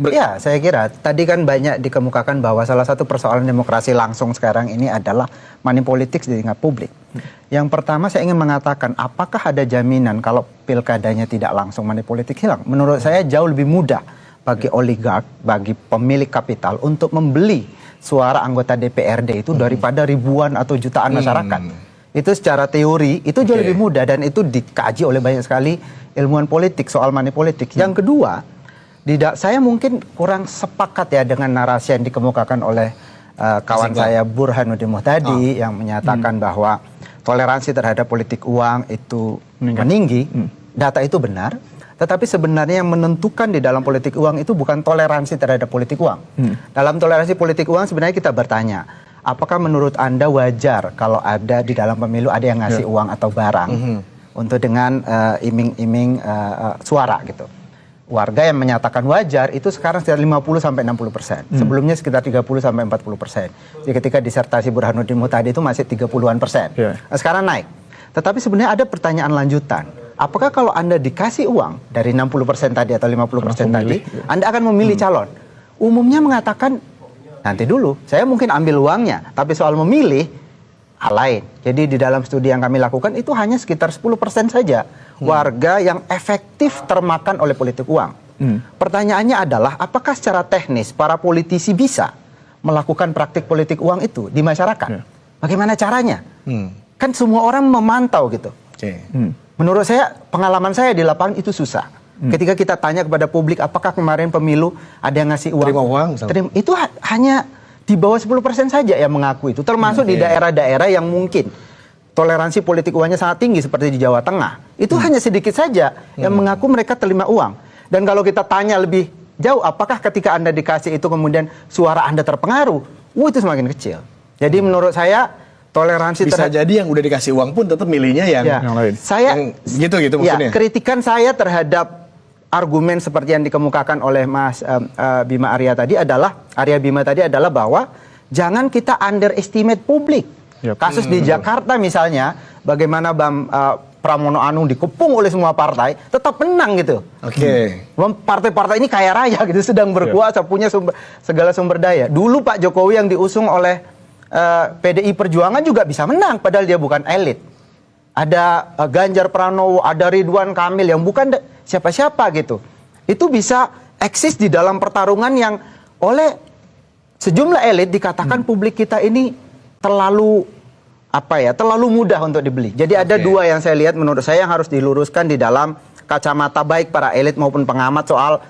Ya, saya kira tadi kan banyak dikemukakan bahwa salah satu persoalan demokrasi langsung sekarang ini adalah money politics di tingkat publik. Yang pertama saya ingin mengatakan, apakah ada jaminan kalau pilkadanya tidak langsung money politik hilang? Menurut saya jauh lebih mudah bagi oligark, bagi pemilik kapital untuk membeli suara anggota DPRD itu daripada ribuan atau jutaan masyarakat. Itu secara teori itu jauh lebih mudah dan itu dikaji oleh banyak sekali ilmuwan politik soal money politik. Yang kedua, saya mungkin kurang sepakat ya dengan narasi yang dikemukakan oleh kawan saya Burhanuddin Muhtadi yang menyatakan bahwa toleransi terhadap politik uang itu meninggi. Data itu benar, tetapi sebenarnya yang menentukan di dalam politik uang itu bukan toleransi terhadap politik uang. Dalam toleransi politik uang sebenarnya kita bertanya, apakah menurut Anda wajar kalau ada di dalam pemilu ada yang ngasih uang atau barang untuk dengan iming-iming suara gitu. Warga yang menyatakan wajar itu sekarang sekitar 50-60%. Sebelumnya sekitar 30-40%. Jadi ketika disertasi Burhanuddin Muhtadi itu masih 30-an persen. Nah, sekarang naik. Tetapi sebenarnya ada pertanyaan lanjutan. Apakah kalau Anda dikasih uang dari 60% tadi atau 50% tadi, Anda akan memilih calon? Umumnya mengatakan, nanti dulu, saya mungkin ambil uangnya. Tapi soal memilih, hal lain. Jadi di dalam studi yang kami lakukan itu hanya sekitar 10% saja warga yang efektif termakan oleh politik uang. Pertanyaannya adalah apakah secara teknis para politisi bisa melakukan praktik politik uang itu di masyarakat? Bagaimana caranya? Kan semua orang memantau gitu. Menurut saya, pengalaman saya di lapangan itu susah. Ketika kita tanya kepada publik apakah kemarin pemilu ada yang ngasih uang? Terima uang. Itu hanya di bawah 10% saja yang mengaku itu, termasuk di daerah-daerah yang mungkin toleransi politik uangnya sangat tinggi seperti di Jawa Tengah. Itu hanya sedikit saja yang mengaku mereka terima uang. Dan kalau kita tanya lebih jauh, apakah ketika Anda dikasih itu kemudian suara Anda terpengaruh? Itu semakin kecil. Jadi menurut saya toleransi bisa jadi yang udah dikasih uang pun tetap milihnya yang lain. Saya gitu maksudnya. Kritikan saya terhadap argumen seperti yang dikemukakan oleh Mas Bima Arya tadi adalah bahwa jangan kita underestimate publik. Kasus di Jakarta misalnya, bagaimana Pramono Anung dikepung oleh semua partai, tetap menang gitu. Partai-partai ini kaya raya gitu, sedang berkuasa, punya segala sumber daya. Dulu Pak Jokowi yang diusung oleh PDI Perjuangan juga bisa menang, padahal dia bukan elit. Ada Ganjar Pranowo, ada Ridwan Kamil yang bukan siapa-siapa gitu. Itu bisa eksis di dalam pertarungan yang oleh sejumlah elit dikatakan publik kita ini terlalu mudah untuk dibeli. Jadi ada dua yang saya lihat menurut saya yang harus diluruskan di dalam kacamata baik para elit maupun pengamat soal